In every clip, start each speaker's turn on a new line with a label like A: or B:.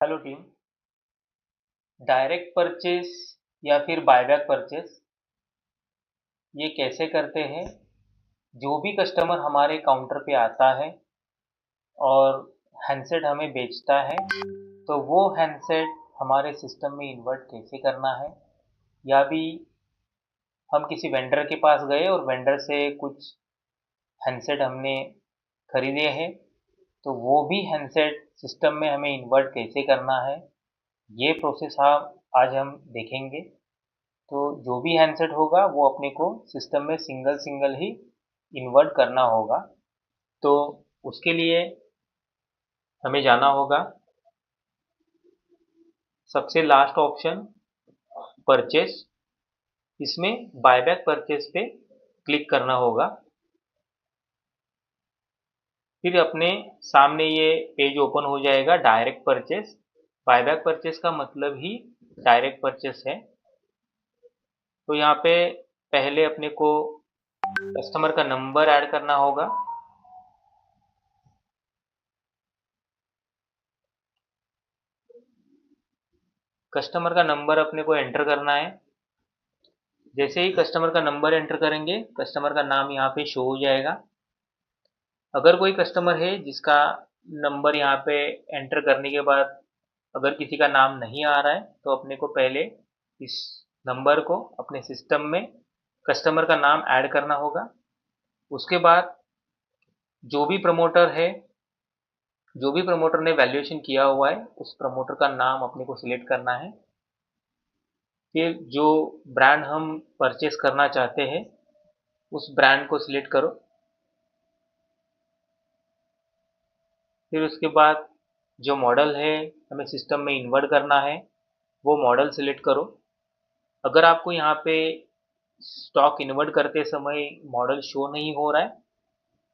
A: Hello team. Direct purchase या फिर buyback purchase ये कैसे करते हैं? जो भी कस्टमर हमारे काउंटर पे आता है और हैंडसेट हमें बेचता है, तो वो हैंडसेट हमारे सिस्टम में इन्वर्ट कैसे करना है, या भी हम किसी वेंडर के पास गए और वेंडर से कुछ हैंडसेट हमने खरीदे हैं, तो वो भी हैंडसेट सिस्टम में हमें इन्वर्ट कैसे करना है, ये प्रोसेस आज हम देखेंगे। तो जो भी हैंडसेट होगा वो अपने को सिस्टम में सिंगल सिंगल ही इन्वर्ट करना होगा। तो उसके लिए हमें जाना होगा सबसे लास्ट ऑप्शन परचेस, इसमें बायबैक परचेस पे क्लिक करना होगा। फिर अपने सामने ये पेज ओपन हो जाएगा, डायरेक्ट परचेस। बायबैक परचेस का मतलब ही डायरेक्ट परचेस है। तो यहाँ पे पहले अपने को कस्टमर का नंबर ऐड करना होगा। कस्टमर का नंबर अपने को एंटर करना है। जैसे ही कस्टमर का नंबर एंटर करेंगे, कस्टमर का नाम यहाँ पे शो हो जाएगा। अगर कोई कस्टमर है जिसका नंबर यहाँ पे एंटर करने के बाद अगर किसी का नाम नहीं आ रहा है, तो अपने को पहले इस नंबर को अपने सिस्टम में कस्टमर का नाम ऐड करना होगा। उसके बाद जो भी प्रमोटर है, जो भी प्रमोटर ने वैल्यूएशन किया हुआ है, उस प्रमोटर का नाम अपने को सिलेक्ट करना है। फिर जो ब्रांड हम परचेस करना चाहते हैं, उस ब्रांड को सिलेक्ट करो। फिर उसके बाद जो मॉडल है हमें सिस्टम में इन्वर्ट करना है, वो मॉडल सिलेक्ट करो। अगर आपको यहाँ पे स्टॉक इन्वर्ट करते समय मॉडल शो नहीं हो रहा है,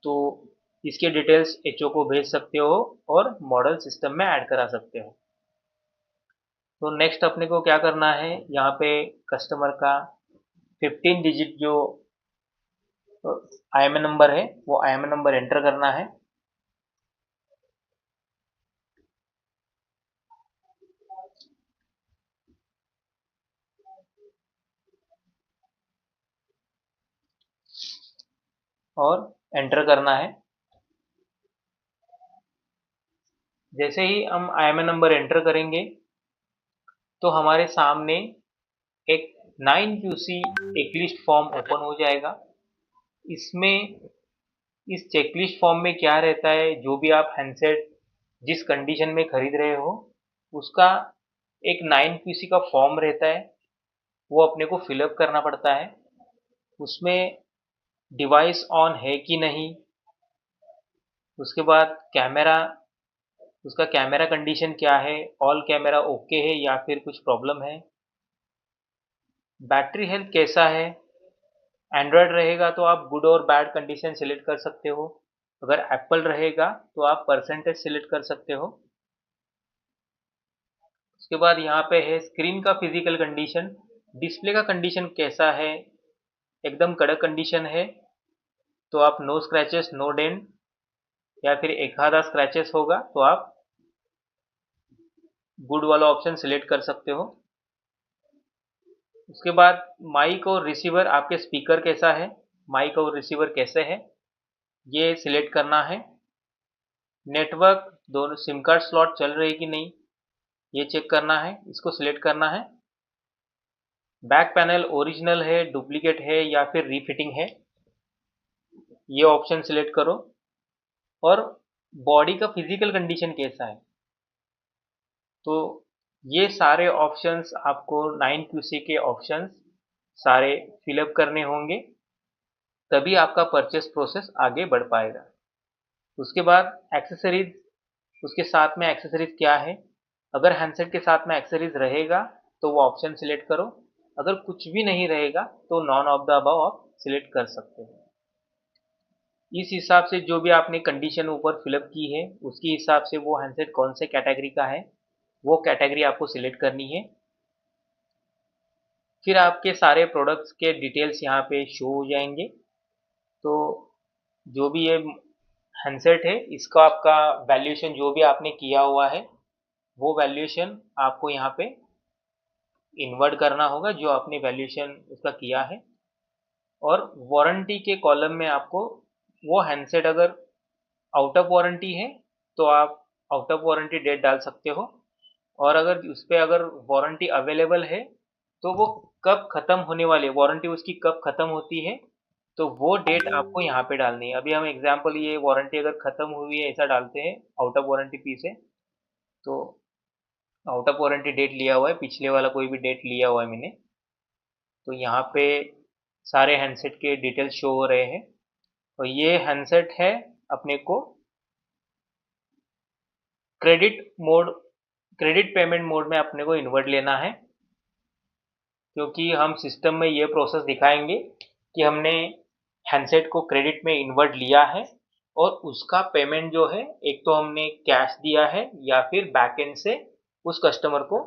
A: तो इसके डिटेल्स एचओ को भेज सकते हो और मॉडल सिस्टम में ऐड करा सकते हो। तो नेक्स्ट अपने को क्या करना है, यहाँ पे कस्टमर का 15 डिजिट जो आईएमएन नंबर है, वो आईएमएन नंबर एंटर करना है। और एंटर करना है। जैसे ही हम आईएमएन नंबर एंटर करेंगे, तो हमारे सामने एक 9QC चेकलिस्ट फॉर्म ओपन हो जाएगा। इसमें इस चेकलिस्ट फॉर्म में क्या रहता है, जो भी आप हैंडसेट जिस कंडीशन में खरीद रहे हो, उसका एक 9QC का फॉर्म रहता है, वो अपने को फिलअप करना पड़ता है। उसमें डिवाइस ऑन है कि नहीं, उसके बाद कैमरा, उसका कैमरा कंडीशन क्या है, ऑल कैमरा ओके है या फिर कुछ प्रॉब्लम है, बैटरी हेल्थ कैसा है। एंड्रॉयड रहेगा तो आप गुड और बैड कंडीशन सिलेक्ट कर सकते हो। अगर एप्पल रहेगा तो आप परसेंटेज सिलेक्ट कर सकते हो। उसके बाद यहाँ पे है स्क्रीन का फिजिकल कंडीशन, डिस्प्ले का कंडीशन कैसा है। एकदम कड़क कंडीशन है तो आप नो स्क्रैचेस नो डेंट, या फिर एक आधा स्क्रैचेस होगा तो आप गुड वाला ऑप्शन सिलेक्ट कर सकते हो। उसके बाद माइक और रिसीवर, आपके स्पीकर कैसा है, माइक और रिसीवर कैसे है, ये सिलेक्ट करना है। नेटवर्क, दोनों सिम कार्ड स्लॉट चल रही कि नहीं, ये चेक करना है, इसको सिलेक्ट करना है। बैक पैनल ओरिजिनल है, डुप्लीकेट है या फिर रीफिटिंग है, ये ऑप्शन सिलेक्ट करो। और बॉडी का फिजिकल कंडीशन कैसा है, तो ये सारे ऑप्शंस आपको 9QC के ऑप्शंस सारे फिलअप करने होंगे, तभी आपका परचेस प्रोसेस आगे बढ़ पाएगा। उसके बाद एक्सेसरीज, उसके साथ में एक्सेसरीज क्या है। अगर हैंडसेट के साथ में एक्सेसरीज रहेगा तो वो ऑप्शन सिलेक्ट करो। अगर कुछ भी नहीं रहेगा तो नॉन ऑफ द अबव आप सिलेक्ट कर सकते हो। इस हिसाब से जो भी आपने कंडीशन ऊपर फिलअप की है, उसके हिसाब से वो हैंडसेट कौन से कैटेगरी का है, वो कैटेगरी आपको सिलेक्ट करनी है। फिर आपके सारे प्रोडक्ट्स के डिटेल्स यहाँ पे शो हो जाएंगे। तो जो भी ये हैंडसेट है, इसका आपका वैल्यूएशन जो भी आपने किया हुआ है, वो वैल्यूएशन आपको यहाँ पे इन्वर्ट करना होगा जो आपने वैल्यूएशन उसका किया है। और वारंटी के कॉलम में आपको वो हैंडसेट अगर आउट ऑफ वारंटी है तो आप आउट ऑफ वारंटी डेट डाल सकते हो, और अगर उस पर अगर वारंटी अवेलेबल है तो वो कब ख़त्म होने वाली है, वारंटी उसकी कब ख़त्म होती है, तो वो डेट आपको यहाँ पे डालनी है। अभी हम एग्जांपल ये वारंटी अगर ख़त्म हुई है ऐसा डालते हैं आउट ऑफ वारंटी पीस है, तो आउट ऑफ वारंटी डेट लिया हुआ है, पिछले वाला कोई भी डेट लिया हुआ है मैंने, तो यहाँ पे सारे हैंडसेट के डिटेल्स शो हो रहे हैं। और ये हैंडसेट है अपने को क्रेडिट पेमेंट मोड में अपने को इन्वर्ट लेना है, क्योंकि हम सिस्टम में ये प्रोसेस दिखाएंगे कि हमने हैंडसेट को क्रेडिट में इन्वर्ट लिया है और उसका पेमेंट जो है एक तो हमने कैश दिया है या फिर बैकएंड से उस कस्टमर को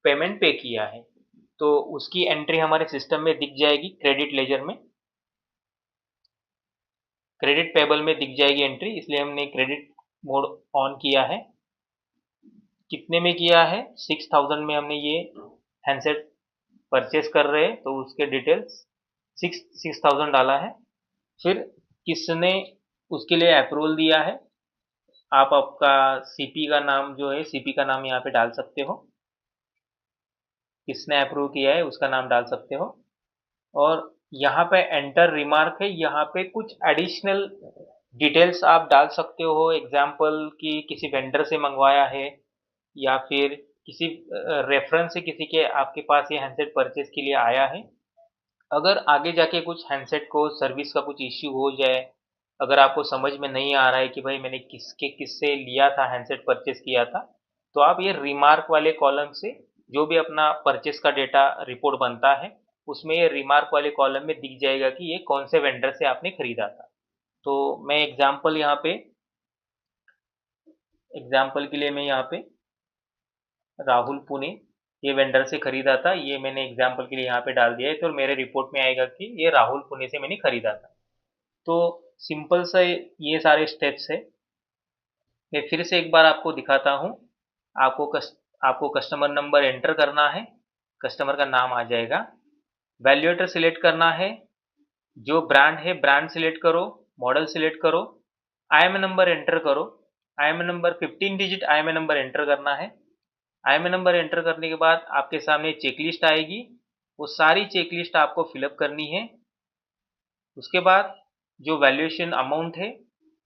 A: पेमेंट पे किया है, तो उसकी एंट्री हमारे सिस्टम में दिख जाएगी। क्रेडिट लेजर में क्रेडिट पेबल में दिख जाएगी एंट्री, इसलिए हमने क्रेडिट मोड ऑन किया है। कितने में किया है, 6000 में हमने ये हैंडसेट परचेस कर रहे हैं, तो उसके डिटेल्स 6000 डाला है। फिर किसने उसके लिए अप्रूवल दिया है, आप आपका सीपी का नाम जो है, सीपी का नाम यहाँ पे डाल सकते हो, किसने अप्रूव किया है उसका नाम डाल सकते हो। और यहाँ पे एंटर रिमार्क है, यहाँ पे कुछ एडिशनल डिटेल्स आप डाल सकते हो, एग्जाम्पल कि किसी वेंडर से मंगवाया है या फिर किसी रेफरेंस से किसी के आपके पास ये हैंडसेट परचेज के लिए आया है। अगर आगे जाके कुछ हैंडसेट को सर्विस का कुछ इश्यू हो जाए, अगर आपको समझ में नहीं आ रहा है कि भाई मैंने किससे लिया था, हैंडसेट परचेज किया था, तो आप ये रिमार्क वाले कॉलम से जो भी अपना परचेज का डेटा रिपोर्ट बनता है उसमें ये रिमार्क वाले कॉलम में दिख जाएगा कि ये कौन से वेंडर से आपने खरीदा था। तो मैं एग्जाम्पल के लिए मैं यहाँ पे राहुल पुणे ये वेंडर से खरीदा था, ये मैंने एग्जाम्पल के लिए यहाँ पे डाल दिया है, तो मेरे रिपोर्ट में आएगा कि ये राहुल पुणे से मैंने खरीदा था। तो सिंपल सा ये सारे स्टेप्स है। मैं फिर से एक बार आपको दिखाता हूँ। आपको कस्टमर नंबर एंटर करना है, कस्टमर का नाम आ जाएगा। वैल्यूएटर सिलेक्ट करना है, जो ब्रांड है ब्रांड सिलेक्ट करो, मॉडल सिलेक्ट करो, आईएमए नंबर एंटर करो। IMA number 15 digit IMA number enter करना है। आईएमए नंबर एंटर करने के बाद आपके सामने चेकलिस्ट आएगी, वो सारी चेकलिस्ट आपको फिलअप करनी है। उसके बाद जो वैल्यूएशन अमाउंट है,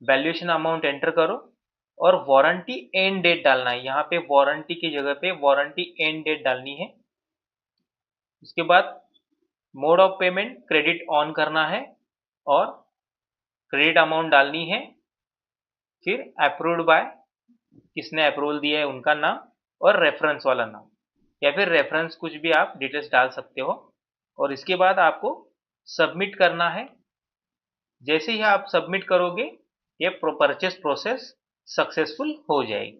A: वैल्यूएशन अमाउंट एंटर करो और वारंटी एंड डेट डालना है। यहाँ पे वारंटी की जगह पे वारंटी एंड डेट डालनी है। उसके बाद mode of payment credit on करना है और क्रेडिट अमाउंट डालनी है। फिर अप्रूव्ड बाय, किसने अप्रूवल दिया है उनका नाम और रेफरेंस वाला नाम, या फिर रेफरेंस कुछ भी आप डिटेल्स डाल सकते हो। और इसके बाद आपको सबमिट करना है। जैसे ही आप सबमिट करोगे ये परचेस प्रोसेस सक्सेसफुल हो जाएगी।